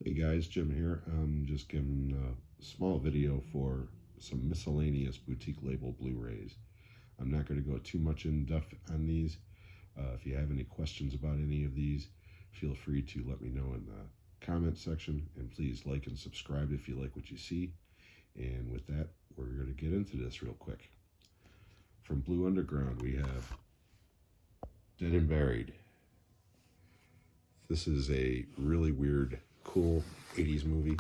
Hey guys, Jim here. I'm just giving a small video for some miscellaneous boutique label Blu-rays. I'm not going to go too much in depth on these. If you have any questions about any of these, feel free to let me know in the comment section, and please like and subscribe if you like what you see. And with that, we're going to get into this real quick. From Blue Underground, we have Dead and Buried. This is a really weird, cool 80s movie,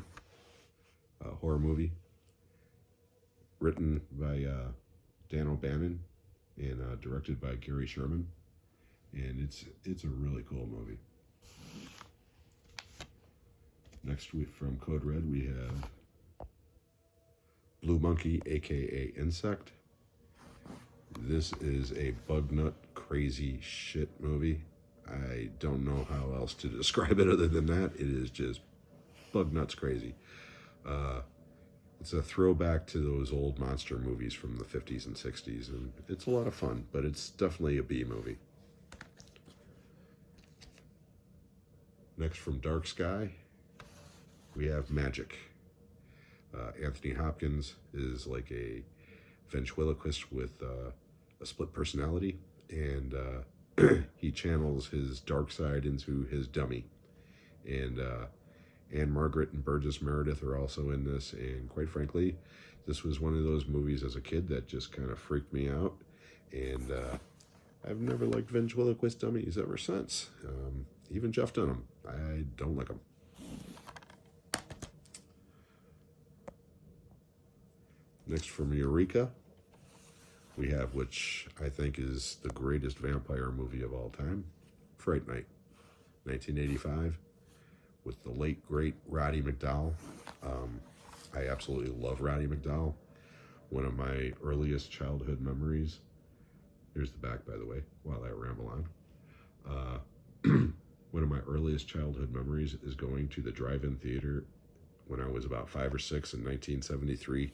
horror movie, written by Dan O'Bannon and directed by Gary Sherman, and it's a really cool movie. Next, from Code Red, we have Blue Monkey, aka Insect. This is a bug nut crazy shit movie. I don't know how else to describe it other than that. It is just bug nuts crazy. It's a throwback to those old monster movies from the 50s and 60s, and it's a lot of fun, but it's definitely a B movie. Next, from Dark Sky, we have Magic. Anthony Hopkins is like a ventriloquist with a split personality, and he channels his dark side into his dummy. And Anne Margaret and Burgess Meredith are also in this, and quite frankly, this was one of those movies as a kid that just kind of freaked me out, and I've never liked ventriloquist dummies ever since. Even Jeff Dunham, I don't like him. Next, from Eureka, we have, which I think is the greatest vampire movie of all time, Fright Night, 1985, with the late, great Roddy McDowall. I absolutely love Roddy McDowall. One of my earliest childhood memories, here's the back, by the way, while I ramble on. One of my earliest childhood memories is going to the drive-in theater when I was about 5 or 6 in 1973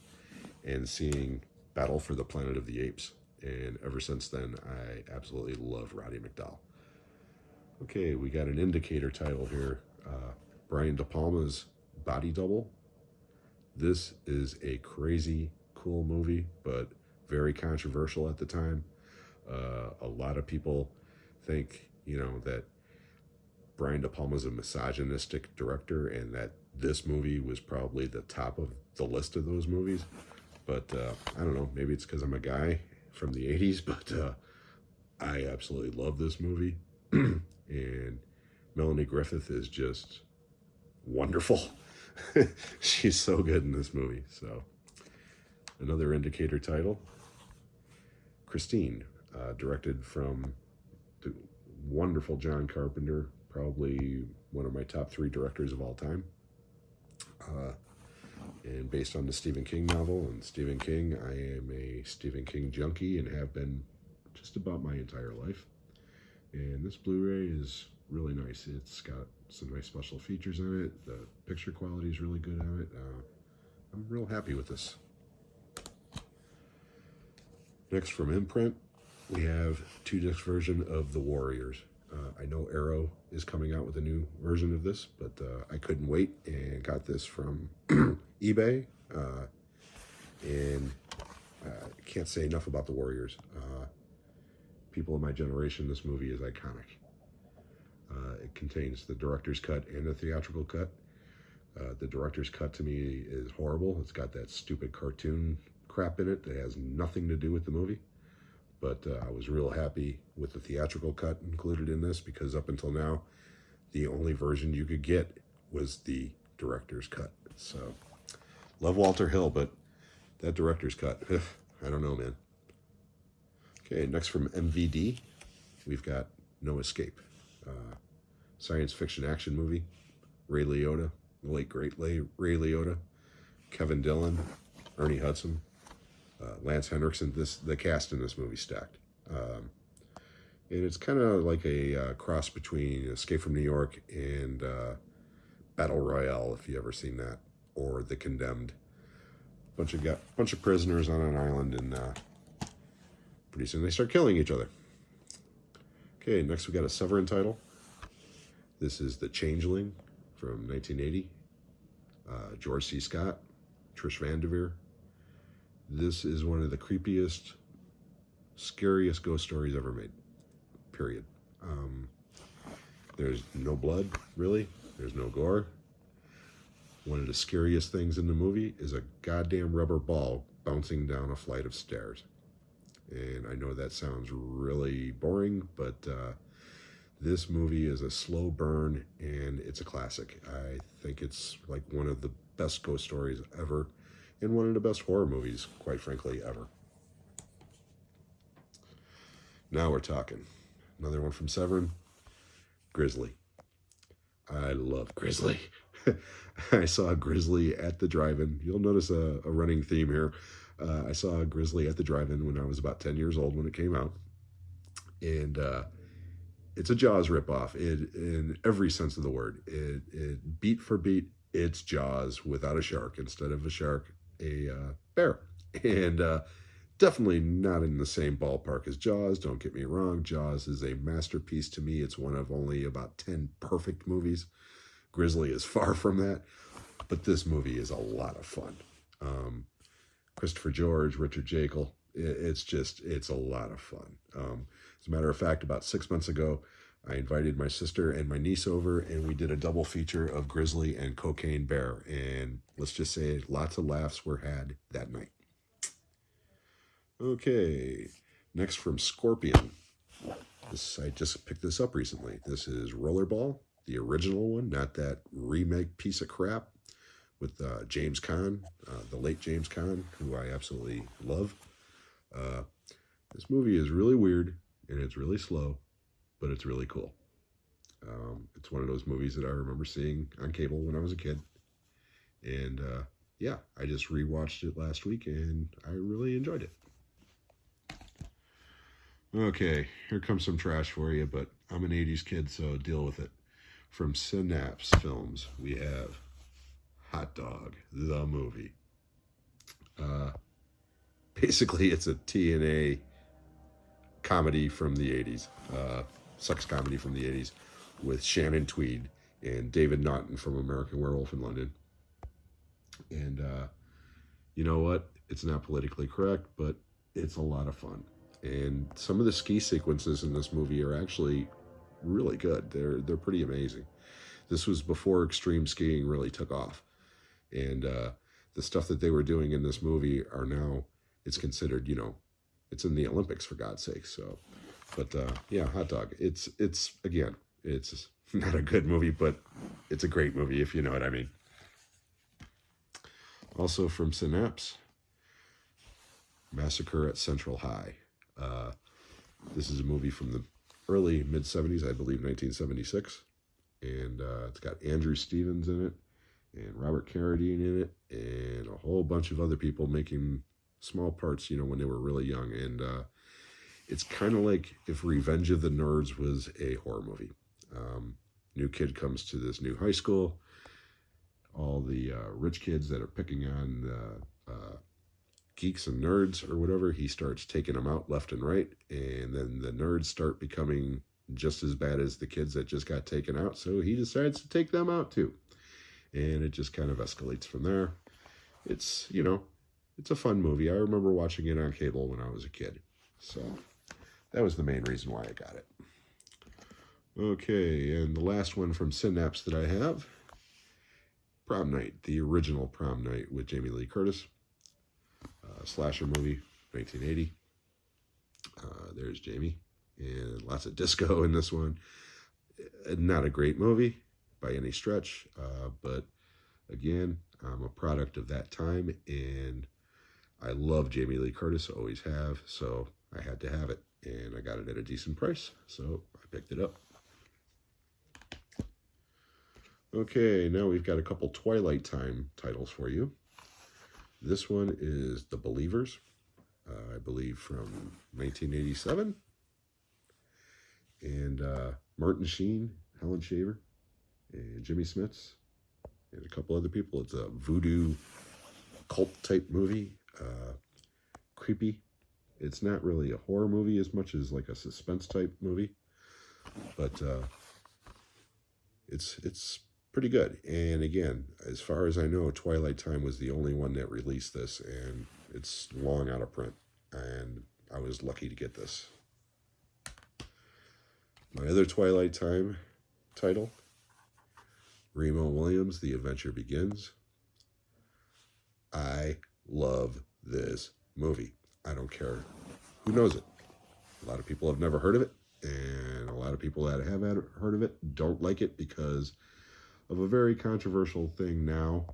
and seeing Battle for the Planet of the Apes. And ever since then, I absolutely love Roddy McDowall. Okay, we got an indicator title here. Brian De Palma's Body Double. This is a crazy cool movie, but very controversial at the time. A lot of people think, that Brian De Palma's a misogynistic director and that this movie was probably the top of the list of those movies. But I don't know, maybe it's because I'm a guy from the 80s, but I absolutely love this movie. And Melanie Griffith is just wonderful. She's so good in this movie. So another indicator title, Christine, directed from the wonderful John Carpenter, probably one of my top 3 directors of all time. And based on the Stephen King novel, and Stephen King, I am a Stephen King junkie and have been just about my entire life. And this Blu-ray is really nice. It's got some nice special features on it. The picture quality is really good on it. I'm real happy with this. Next, from Imprint, we have 2-disc version of The Warriors. I know Arrow is coming out with a new version of this, but I couldn't wait and got this from eBay. And can't say enough about The Warriors. People of my generation, this movie is iconic. It contains the director's cut and the theatrical cut. The director's cut to me is horrible. It's got that stupid cartoon crap in it that has nothing to do with the movie. But I was real happy with the theatrical cut included in this, because up until now, the only version you could get was the director's cut. So, love Walter Hill, but that director's cut, I don't know, man. Okay, next from MVD, we've got No Escape. Science fiction action movie. Ray Liotta, the late great Ray Liotta, Kevin Dillon, Ernie Hudson, Lance Henriksen. The cast in this movie stacked. And it's kind of like a cross between Escape from New York and Battle Royale, if you ever seen that, or The Condemned. Bunch of prisoners on an island, and pretty soon they start killing each other. Okay, next we got a Severin title. This is The Changeling from 1980, George C. Scott, Trish Van Devere. This is one of the creepiest, scariest ghost stories ever made, period. There's no blood, really. There's no gore. One of the scariest things in the movie is a goddamn rubber ball bouncing down a flight of stairs. And I know that sounds really boring, but this movie is a slow burn, and it's a classic. I think it's like one of the best ghost stories ever, and one of the best horror movies, quite frankly, ever. Now we're talking. Another one from Severin, Grizzly. I love Grizzly. I saw Grizzly at the drive-in. You'll notice a running theme here. I saw Grizzly at the drive-in when I was about 10 years old when it came out. And it's a Jaws ripoff in every sense of the word. It beat for beat, it's Jaws without a shark. Instead of a shark, a bear. And definitely not in the same ballpark as Jaws. Don't get me wrong. Jaws is a masterpiece to me. It's one of only about 10 perfect movies. Grizzly is far from that. But this movie is a lot of fun. Christopher George, Richard Jekyll. It's a lot of fun. As a matter of fact, about 6 months ago, I invited my sister and my niece over, and we did a double feature of Grizzly and Cocaine Bear. And let's just say lots of laughs were had that night. Okay, next from Scorpion. I just picked this up recently. This is Rollerball, the original one, not that remake piece of crap with James Caan, the late James Caan, who I absolutely love. This movie is really weird, and it's really slow, but it's really cool. It's one of those movies that I remember seeing on cable when I was a kid. And yeah, I just rewatched it last week, and I really enjoyed it. Okay, here comes some trash for you, but I'm an 80s kid, so deal with it. From Synapse Films, we have Hot Dog, the movie. Basically, it's a TNA comedy from the 80s, sex comedy from the 80s, with Shannon Tweed and David Naughton from American Werewolf in London. And you know what? It's not politically correct, but it's a lot of fun. And some of the ski sequences in this movie are actually really good. They're pretty amazing. This was before extreme skiing really took off. And the stuff that they were doing in this movie are now, it's considered, it's in the Olympics, for God's sake. So, but yeah, Hot Dog. It's again, it's not a good movie, but it's a great movie, if you know what I mean. Also from Synapse, Massacre at Central High. This is a movie from the early mid-70s, I believe 1976. And it's got Andrew Stevens in it, and Robert Carradine in it, and a whole bunch of other people making small parts, when they were really young. And it's kind of like if Revenge of the Nerds was a horror movie. New kid comes to this new high school. All the rich kids that are picking on the geeks and nerds or whatever, he starts taking them out left and right. And then the nerds start becoming just as bad as the kids that just got taken out. So he decides to take them out too. And it just kind of escalates from there. It's, it's a fun movie. I remember watching it on cable when I was a kid. So that was the main reason why I got it. Okay, and the last one from Synapse that I have, Prom Night, the original Prom Night with Jamie Lee Curtis. Slasher movie, 1980. There's Jamie. And lots of disco in this one. Not a great movie by any stretch, but again, I'm a product of that time, and I love Jamie Lee Curtis, always have, so I had to have it, and I got it at a decent price, so I picked it up. Okay, now we've got a couple Twilight Time titles for you. This one is The Believers, I believe from 1987. And Martin Sheen, Helen Shaver, and Jimmy Smits, and a couple other people. It's a voodoo cult type movie. Creepy. It's not really a horror movie as much as like a suspense type movie. But it's pretty good. And again, as far as I know, Twilight Time was the only one that released this, and it's long out of print. And I was lucky to get this. My other Twilight Time title, Remo Williams, The Adventure Begins. I love this movie. I don't care who knows it. A lot of people have never heard of it, and a lot of people that have heard of it don't like it because of a very controversial thing now.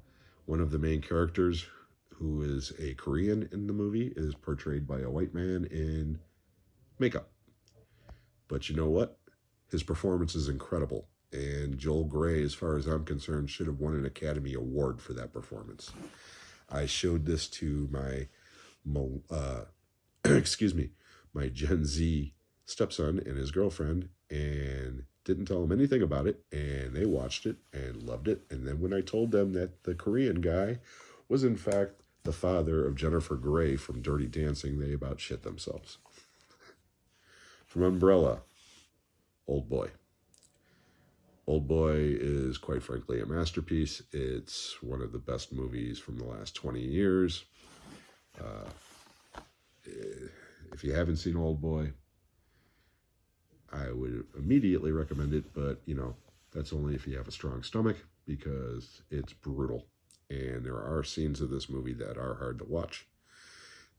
One of the main characters, who is a Korean in the movie, is portrayed by a white man in makeup. But you know what? His performance is incredible. And Joel Grey, as far as I'm concerned, should have won an Academy Award for that performance. I showed this to my, my Gen Z stepson and his girlfriend, and didn't tell them anything about it, and they watched it and loved it. And then when I told them that the Korean guy was in fact the father of Jennifer Grey from Dirty Dancing, they about shit themselves. From Umbrella, Old Boy. Old Boy is, quite frankly, a masterpiece. It's one of the best movies from the last 20 years. If you haven't seen Old Boy, I would immediately recommend it, but, you know, that's only if you have a strong stomach, because it's brutal. And there are scenes of this movie that are hard to watch.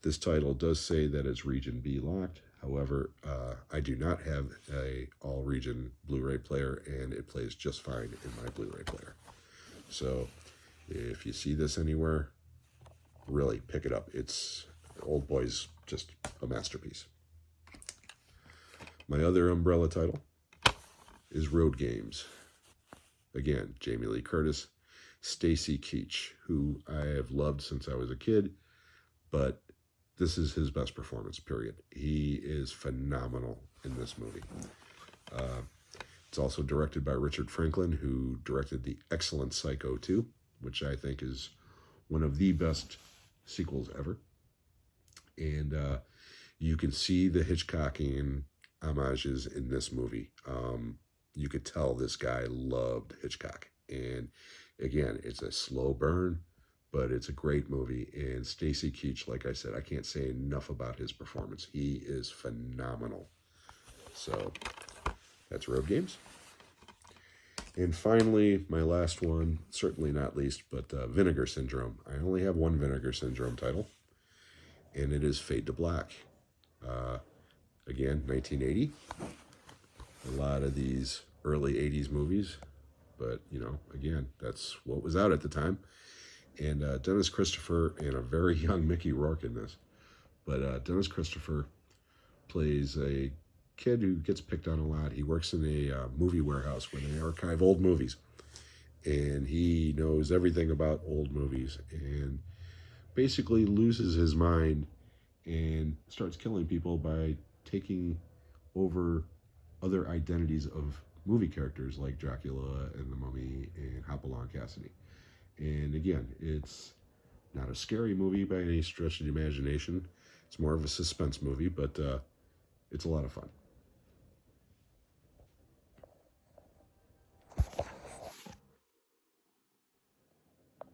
This title does say that it's Region B locked. However, I do not have a all-region Blu-ray player, and it plays just fine in my Blu-ray player. So if you see this anywhere, really pick it up. Old Boy's just a masterpiece. My other Umbrella title is Road Games. Again, Jamie Lee Curtis, Stacy Keach, who I have loved since I was a kid, but this is his best performance, period. He is phenomenal in this movie. It's also directed by Richard Franklin, who directed the excellent Psycho 2, which I think is one of the best sequels ever. And you can see the Hitchcockian homages in this movie. You could tell this guy loved Hitchcock. And again, it's a slow burn, but it's a great movie. And Stacy Keach, like I said, I can't say enough about his performance. He is phenomenal. So that's Road Games. And finally, my last one, certainly not least, but Vinegar Syndrome. I only have one Vinegar Syndrome title, and it is Fade to Black. Again, 1980. A lot of these early 80s movies, but, you know, again, that's what was out at the time. And Dennis Christopher and a very young Mickey Rourke in this. But Dennis Christopher plays a kid who gets picked on a lot. He works in a movie warehouse where they archive old movies. And he knows everything about old movies and basically loses his mind and starts killing people by taking over other identities of movie characters like Dracula and the Mummy and Hopalong Cassidy. And again, it's not a scary movie by any stretch of the imagination. It's more of a suspense movie, but it's a lot of fun.